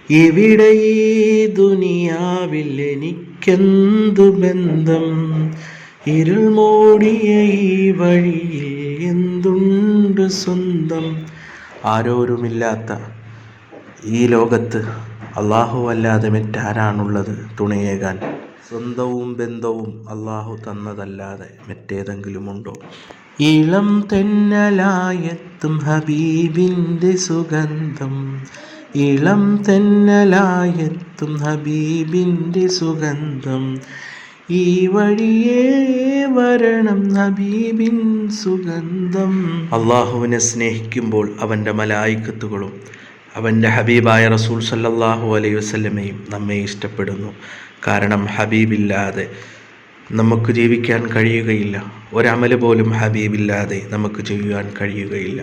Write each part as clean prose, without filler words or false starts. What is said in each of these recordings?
ഇവിടെ ഈ ദുനിയാവിൽ എനിക്കെന്തു ബന്ധം, ഇരുൾ മൂടിയ ഈ വഴിയിൽ എന്തുണ്ട് സ്വന്തം. ആരോരുമില്ലാത്ത ഈ ലോകത്ത് അള്ളാഹു അല്ലാതെ മറ്റാരാണുള്ളത് തുണയേകാൻ? സ്വന്തവും ബന്ധവും അള്ളാഹു തന്നതല്ലാതെ മറ്റേതെങ്കിലുമുണ്ടോ? ഇളം തെന്നലായെത്തും ഹബീബിൻ്റെ സുഗന്ധം, ഇളം തെന്നലായെത്തും ഹബീബിൻ്റെ സുഗന്ധം. ഈ വഴിയേ വരണം ഹബീബിൻ സുഗന്ധം. അള്ളാഹുവിനെ സ്നേഹിക്കുമ്പോൾ അവൻ്റെ മലായിക്കത്തുകളും അവൻ്റെ ഹബീബായ റസൂൽ സല്ലല്ലാഹു അലൈഹി വസല്ലമയും നമ്മെ ഇഷ്ടപ്പെടുന്നു. കാരണം ഹബീബില്ലാതെ നമുക്ക് ജീവിക്കാൻ കഴിയുകയില്ല. ഒരമല് പോലും ഹബീബില്ലാതെ നമുക്ക് ചെയ്യാൻ കഴിയുകയില്ല.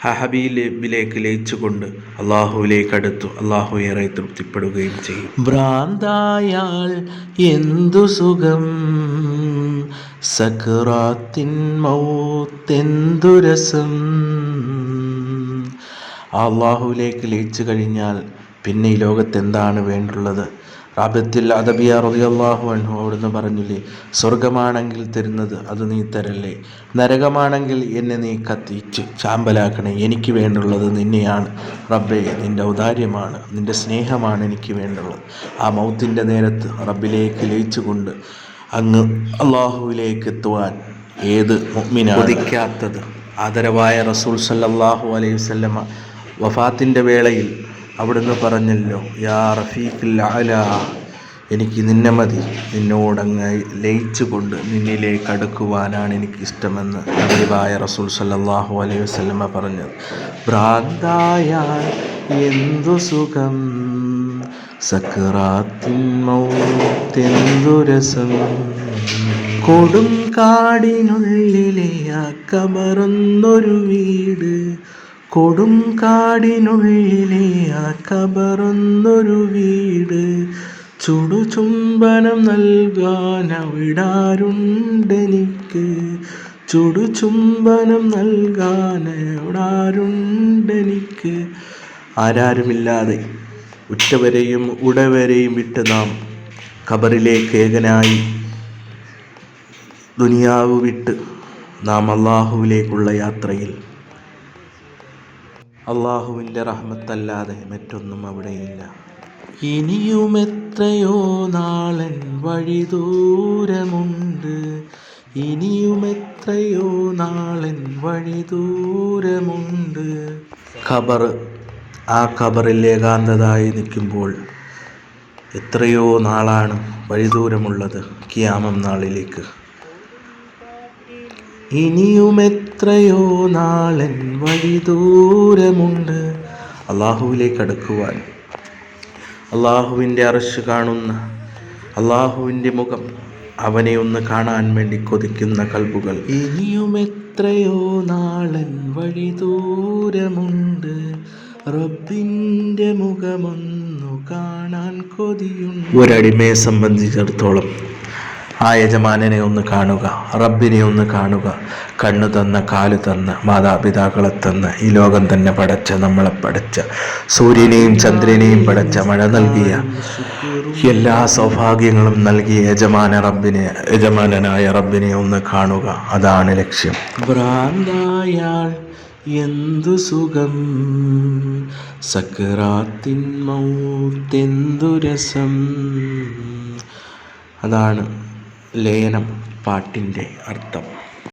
ആ ഹബീബിലേക്ക് ലയിച്ചുകൊണ്ട് അള്ളാഹുവിലേക്ക് അടുത്തു അള്ളാഹു ഏറെ തൃപ്തിപ്പെടുകയും ചെയ്യും. ഭ്രാന്തായാൽ എന്തു സുഖം, സക്റാത്തിൻ മൗത്തെന്തു രസം. അള്ളാഹുവിലേക്ക് ലയിച്ചു കഴിഞ്ഞാൽ പിന്നെ ഈ ലോകത്ത് എന്താണ് വേണ്ടുള്ളത്? റാബിത്തുൽ അദബിയ റളിയല്ലാഹു അൻഹു അവിടുന്ന് പറഞ്ഞില്ലേ, സ്വർഗമാണെങ്കിൽ തരുന്നത് അത് നീ തരല്ലേ, നരകമാണെങ്കിൽ എന്നെ നീ കത്തിച്ച് ചാമ്പലാക്കണേ, എനിക്ക് വേണ്ടുള്ളത് നിന്നെയാണ് റബ്ബേ, നിൻ്റെ ഔദാര്യമാണ്, നിൻ്റെ സ്നേഹമാണ് എനിക്ക് വേണ്ടുള്ളത്. ആ മൗത്തിൻ്റെ നേരത്ത് റബ്ബിലേക്ക് ലയിച്ചുകൊണ്ട് അങ്ങ് അള്ളാഹുവിലേക്ക് എത്തുവാൻ ഏത് മുഅ്മിനാണ് കൊതിക്കാത്തത്? ആദരവായ റസൂൽ സല്ലല്ലാഹു അലൈഹി വസല്ലമ വഫാത്തിൻ്റെ വേളയിൽ അവിടുന്ന് പറഞ്ഞല്ലോ, യാ റഫീഖുൽ അഅ്ലാ, എനിക്ക് നിന്നെ മതി, നിന്നോടങ്ങ് ലയിച്ചുകൊണ്ട് നിന്നിലേക്ക് അടുക്കുവാനാണ് എനിക്കിഷ്ടമെന്ന് ഹബീബായ റസൂൽ സല്ലല്ലാഹു അലൈഹി വസല്ലമ പറഞ്ഞത്. ഭ്രാന്തായാൽ എന്തു സുഖം, സക്റാത്തിൻ മൗത്തെന്തു രസം. കൊടും കാടിനുള്ളിലെ ആ ഖബറൊന്നൊരു വീട്, കൊടും കാടിനുള്ളിലെ ആ ഖബറൊന്നൊരു വീട്. ചുടുചുംബനം നൽകാൻ അവിടാരുണ്ടെനിക്ക്, ചുടുചുംബനം നൽകാൻ അവിടാരുണ്ടെനിക്ക്. ആരാരുമില്ലാതെ ഉറ്റവരെയും ഉടവരെയും വിട്ട് നാം ഖബറിലേക്ക് ഏകനായി ദുനിയാവ് വിട്ട് നാം അള്ളാഹുവിലേക്കുള്ള യാത്രയിൽ അള്ളാഹുവിൻ്റെ റഹ്മത്തല്ലാതെ മറ്റൊന്നും അവിടെയില്ല. ഇനിയും എത്രയോ നാളൻ വഴി ദൂരമുണ്ട്, ഇനിയും എത്രയോ നാളൻ വഴി ദൂരമുണ്ട്. ഖബർ, ആ ഖബറിൽ ഏകാന്തതായി നിൽക്കുമ്പോൾ എത്രയോ നാളാണ് വഴി ദൂരമുള്ളത് ഖിയാമം നാളിലേക്ക്. ഇനിയും എത്രയോ നാളൻ വഴി ദൂരമുണ്ട് അള്ളാഹുവിലേക്ക് അടുക്കുവാൻ. അള്ളാഹുവിൻ്റെ അർശ് കാണുന്ന, അള്ളാഹുവിൻ്റെ മുഖം, അവനെ ഒന്ന് കാണാൻ വേണ്ടി കൊതിക്കുന്ന കൽബുകൾ. ഇനിയും എത്രയോ നാളൻ വഴി ദൂരമുണ്ട്, റബ്ബിൻ്റെ മുഖമൊന്നു കാണാൻ കൊതിയുണ്ട്. ഒരടിമയെ സംബന്ധിച്ചിടത്തോളം ആ യജമാനനെ ഒന്ന് കാണുക, റബ്ബിനെ ഒന്ന് കാണുക. കണ്ണു തന്ന, കാല് തന്ന, മാതാപിതാക്കളെ തന്ന, ഈ ലോകം തന്നെ പടച്ച, നമ്മളെ പടച്ച, സൂര്യനെയും ചന്ദ്രനെയും പടച്ച, മഴ നൽകിയ, എല്ലാ സൗഭാഗ്യങ്ങളും നൽകിയ യജമാനനായ റബ്ബിനെ ഒന്ന് കാണുക. അതാണ് ലക്ഷ്യം. ഭ്രാന്തായാൽ എന്തു സുഖം, സക്റാത്തിൻ മൗത്തെന്തു രസം. അതാണ് ലയനം പാട്ടിൻ്റെ അർത്ഥം.